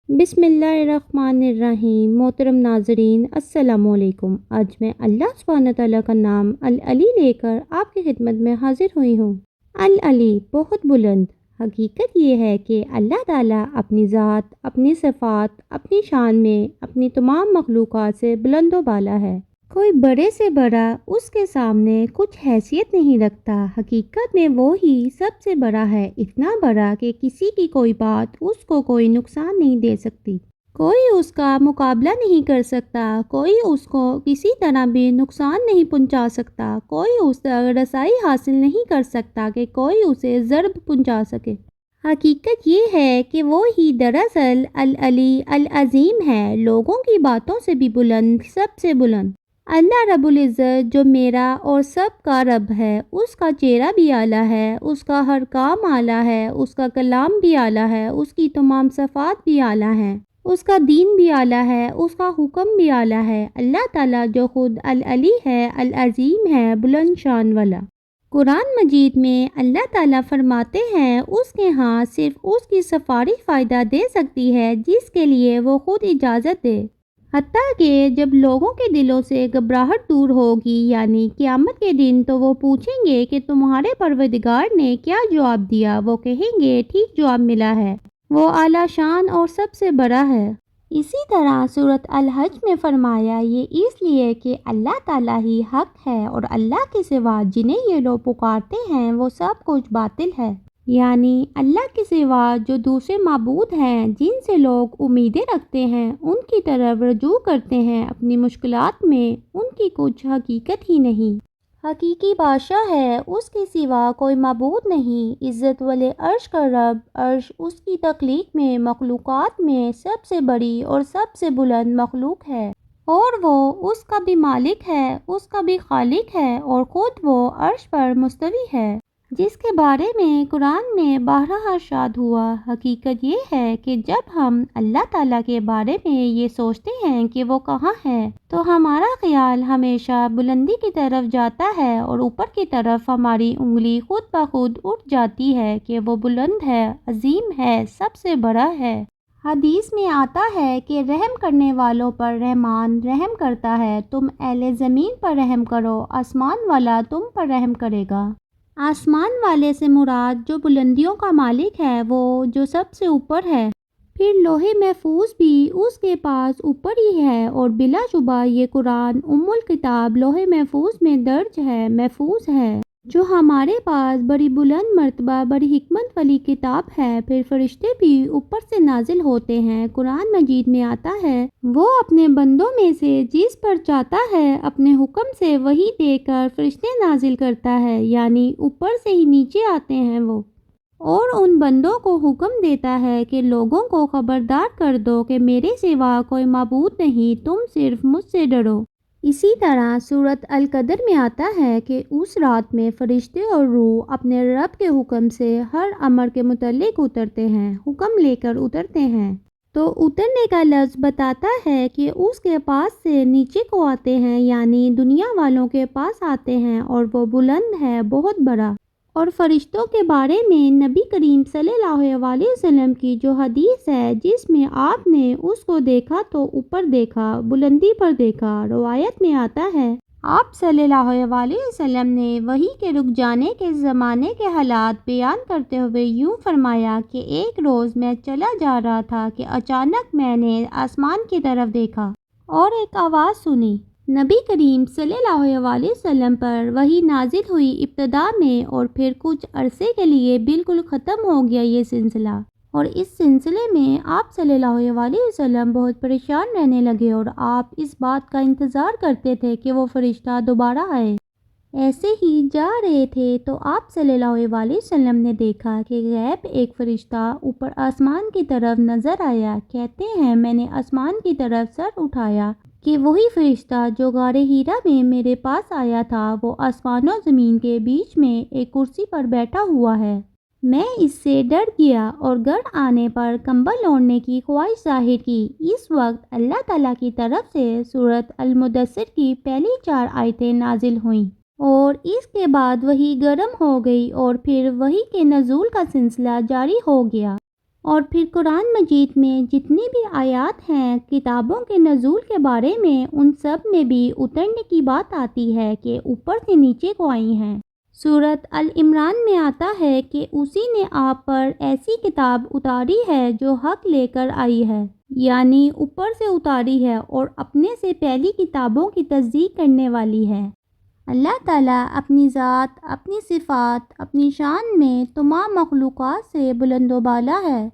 بسم اللہ الرحمن الرحیم۔ محترم ناظرین السلام علیکم۔ آج میں اللہ سبحانہ تعالیٰ کا نام العلی لے کر آپ کی خدمت میں حاضر ہوئی ہوں۔ العلی بہت بلند۔ حقیقت یہ ہے کہ اللہ تعالیٰ اپنی ذات، اپنی صفات، اپنی شان میں اپنی تمام مخلوقات سے بلند و بالا ہے۔ کوئی بڑے سے بڑا اس کے سامنے کچھ حیثیت نہیں رکھتا۔ حقیقت میں وہ ہی سب سے بڑا ہے، اتنا بڑا کہ کسی کی کوئی بات اس کو کوئی نقصان نہیں دے سکتی، کوئی اس کا مقابلہ نہیں کر سکتا، کوئی اس کو کسی طرح بھی نقصان نہیں پہنچا سکتا، کوئی اس تک رسائی حاصل نہیں کر سکتا کہ کوئی اسے ضرر پہنچا سکے۔ حقیقت یہ ہے کہ وہ ہی دراصل العلی العظیم ہے، لوگوں کی باتوں سے بھی بلند، سب سے بلند۔ اللہ رب العزت جو میرا اور سب کا رب ہے، اس کا چہرہ بھی اعلیٰ ہے، اس کا ہر کام اعلیٰ ہے، اس کا کلام بھی اعلیٰ ہے، اس کی تمام صفات بھی اعلیٰ ہیں، اس کا دین بھی اعلیٰ ہے، اس کا حکم بھی اعلیٰ ہے۔ اللہ تعالیٰ جو خود العلی ہے، العظیم ہے، بلند شان والا۔ قرآن مجید میں اللہ تعالیٰ فرماتے ہیں اس کے ہاں صرف اس کی سفارش فائدہ دے سکتی ہے جس کے لیے وہ خود اجازت دے، حتیٰ کہ جب لوگوں کے دلوں سے گھبراہٹ دور ہوگی یعنی قیامت کے دن، تو وہ پوچھیں گے کہ تمہارے پروردگار نے کیا جواب دیا؟ وہ کہیں گے ٹھیک جواب ملا ہے، وہ اعلیٰ شان اور سب سے بڑا ہے۔ اسی طرح سورۃ الحج میں فرمایا یہ اس لیے کہ اللہ تعالیٰ ہی حق ہے اور اللہ کے سوا جنہیں یہ لوگ پکارتے ہیں وہ سب کچھ باطل ہے، یعنی اللہ کے سوا جو دوسرے معبود ہیں جن سے لوگ امیدیں رکھتے ہیں، ان کی طرف رجوع کرتے ہیں اپنی مشکلات میں، ان کی کچھ حقیقت ہی نہیں۔ حقیقی بادشاہ ہے، اس کے سوا کوئی معبود نہیں۔ عزت والے عرش کا رب، عرش اس کی تخلیق میں، مخلوقات میں سب سے بڑی اور سب سے بلند مخلوق ہے، اور وہ اس کا بھی مالک ہے، اس کا بھی خالق ہے، اور خود وہ عرش پر مستوی ہے، جس کے بارے میں قرآن میں بارہا ارشاد ہوا۔ حقیقت یہ ہے کہ جب ہم اللہ تعالیٰ کے بارے میں یہ سوچتے ہیں کہ وہ کہاں ہے، تو ہمارا خیال ہمیشہ بلندی کی طرف جاتا ہے اور اوپر کی طرف ہماری انگلی خود بخود اٹھ جاتی ہے کہ وہ بلند ہے، عظیم ہے، سب سے بڑا ہے۔ حدیث میں آتا ہے کہ رحم کرنے والوں پر رحمان رحم کرتا ہے، تم اہل زمین پر رحم کرو، آسمان والا تم پر رحم کرے گا۔ آسمان والے سے مراد جو بلندیوں کا مالک ہے، وہ جو سب سے اوپر ہے۔ پھر لوح محفوظ بھی اس کے پاس اوپر ہی ہے، اور بلا شبہ یہ قرآن ام الکتاب لوح محفوظ میں درج ہے، محفوظ ہے، جو ہمارے پاس بڑی بلند مرتبہ، بڑی حکمت والی کتاب ہے۔ پھر فرشتے بھی اوپر سے نازل ہوتے ہیں۔ قرآن مجید میں آتا ہے وہ اپنے بندوں میں سے جس پر چاہتا ہے اپنے حکم سے وحی دے کر فرشتے نازل کرتا ہے، یعنی اوپر سے ہی نیچے آتے ہیں وہ، اور ان بندوں کو حکم دیتا ہے کہ لوگوں کو خبردار کر دو کہ میرے سوا کوئی معبود نہیں، تم صرف مجھ سے ڈرو۔ اسی طرح سورۃ القدر میں آتا ہے کہ اس رات میں فرشتے اور روح اپنے رب کے حکم سے ہر امر کے متعلق اترتے ہیں، حکم لے کر اترتے ہیں۔ تو اترنے کا لفظ بتاتا ہے کہ اس کے پاس سے نیچے کو آتے ہیں، یعنی دنیا والوں کے پاس آتے ہیں، اور وہ بلند ہے، بہت بڑا۔ اور فرشتوں کے بارے میں نبی کریم صلی اللہ علیہ وسلم کی جو حدیث ہے، جس میں آپ نے اس کو دیکھا تو اوپر دیکھا، بلندی پر دیکھا، روایت میں آتا ہے آپ صلی اللہ علیہ وسلم نے وحی کے رک جانے کے زمانے کے حالات بیان کرتے ہوئے یوں فرمایا کہ ایک روز میں چلا جا رہا تھا کہ اچانک میں نے آسمان کی طرف دیکھا اور ایک آواز سنی۔ نبی کریم صلی اللہ علیہ وسلم پر وحی نازل ہوئی ابتدا میں، اور پھر کچھ عرصے کے لیے بالکل ختم ہو گیا یہ سلسلہ، اور اس سلسلے میں آپ صلی اللہ علیہ وسلم بہت پریشان رہنے لگے، اور آپ اس بات کا انتظار کرتے تھے کہ وہ فرشتہ دوبارہ آئے۔ ایسے ہی جا رہے تھے تو آپ صلی اللہ علیہ وسلم نے دیکھا کہ غیب ایک فرشتہ اوپر آسمان کی طرف نظر آیا۔ کہتے ہیں میں نے آسمان کی طرف سر اٹھایا کہ وہی فرشتہ جو غار ہیرا میں میرے پاس آیا تھا، وہ آسمان و زمین کے بیچ میں ایک کرسی پر بیٹھا ہوا ہے۔ میں اس سے ڈر گیا اور گھر آنے پر کمبل اوڑھنے کی خواہش ظاہر کی۔ اس وقت اللہ تعالیٰ کی طرف سے سورۃ المدثر کی پہلی 4 آیتیں نازل ہوئیں، اور اس کے بعد وحی گرم ہو گئی، اور پھر وحی کے نزول کا سلسلہ جاری ہو گیا، اور پھر قرآن مجید میں جتنی بھی آیات ہیں کتابوں کے نزول کے بارے میں، ان سب میں بھی اترنے کی بات آتی ہے کہ اوپر سے نیچے کو آئی ہیں۔ سورۃ العمران میں آتا ہے کہ اسی نے آپ پر ایسی کتاب اتاری ہے جو حق لے کر آئی ہے، یعنی اوپر سے اتاری ہے اور اپنے سے پہلی کتابوں کی تصدیق کرنے والی ہے۔ اللہ تعالیٰ اپنی ذات، اپنی صفات، اپنی شان میں تمام مخلوقات سے بلند و بالا ہے۔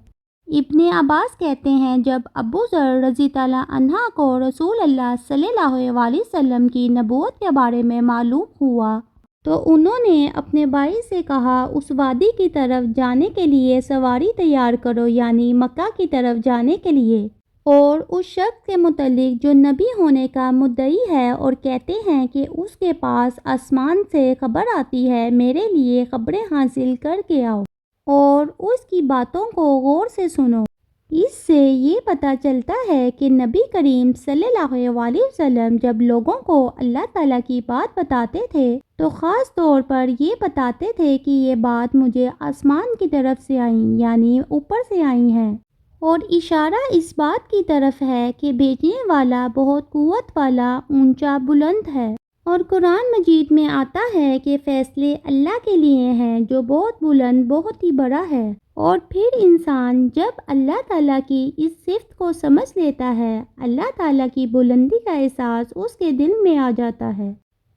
ابن عباس کہتے ہیں جب ابو ذر رضی اللہ عنہ کو رسول اللہ صلی اللہ علیہ وسلم کی نبوت کے بارے میں معلوم ہوا تو انہوں نے اپنے بھائی سے کہا اس وادی کی طرف جانے کے لیے سواری تیار کرو، یعنی مکہ کی طرف جانے کے لیے، اور اس شخص کے متعلق جو نبی ہونے کا مدعی ہے اور کہتے ہیں کہ اس کے پاس آسمان سے خبر آتی ہے، میرے لیے خبریں حاصل کر کے آؤ اور اس کی باتوں کو غور سے سنو۔ اس سے یہ پتہ چلتا ہے کہ نبی کریم صلی اللہ علیہ وسلم جب لوگوں کو اللہ تعالیٰ کی بات بتاتے تھے تو خاص طور پر یہ بتاتے تھے کہ یہ بات مجھے آسمان کی طرف سے آئی، یعنی اوپر سے آئی ہیں، اور اشارہ اس بات کی طرف ہے کہ بھیجنے والا بہت قوت والا، اونچا، بلند ہے۔ اور قرآن مجید میں آتا ہے کہ فیصلے اللہ کے لیے ہیں جو بہت بلند، بہت ہی بڑا ہے۔ اور پھر انسان جب اللہ تعالیٰ کی اس صفت کو سمجھ لیتا ہے، اللہ تعالیٰ کی بلندی کا احساس اس کے دل میں آ جاتا ہے،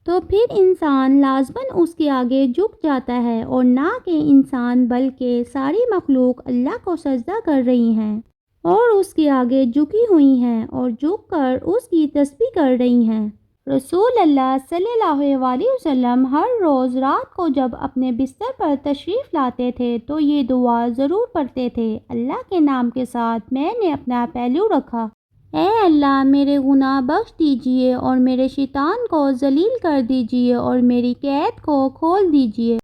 تو پھر انسان لازماً اس کے آگے جھک جاتا ہے، اور نہ کہ انسان بلکہ ساری مخلوق اللہ کو سجدہ کر رہی ہیں اور اس کے آگے جھکی ہوئی ہیں اور جھک کر اس کی تسبیح کر رہی ہیں۔ رسول اللہ صلی اللہ علیہ وسلم ہر روز رات کو جب اپنے بستر پر تشریف لاتے تھے تو یہ دعا ضرور پڑھتے تھے، اللہ کے نام کے ساتھ میں نے اپنا پہلو رکھا، اے اللہ میرے گناہ بخش دیجئے اور میرے شیطان کو ذلیل کر دیجئے اور میری قید کو کھول دیجئے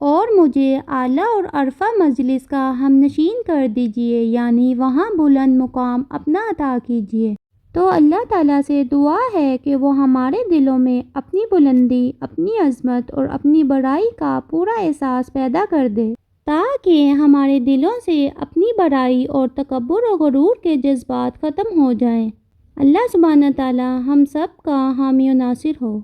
اور مجھے اعلیٰ اور عرفہ مجلس کا ہم نشین کر دیجئے، یعنی وہاں بلند مقام اپنا عطا کیجئے۔ تو اللہ تعالیٰ سے دعا ہے کہ وہ ہمارے دلوں میں اپنی بلندی، اپنی عظمت اور اپنی بڑائی کا پورا احساس پیدا کر دے، تاکہ ہمارے دلوں سے اپنی بڑائی اور تکبر و غرور کے جذبات ختم ہو جائیں۔ اللہ سبحانہ تعالیٰ ہم سب کا حامی و ناصر ہو۔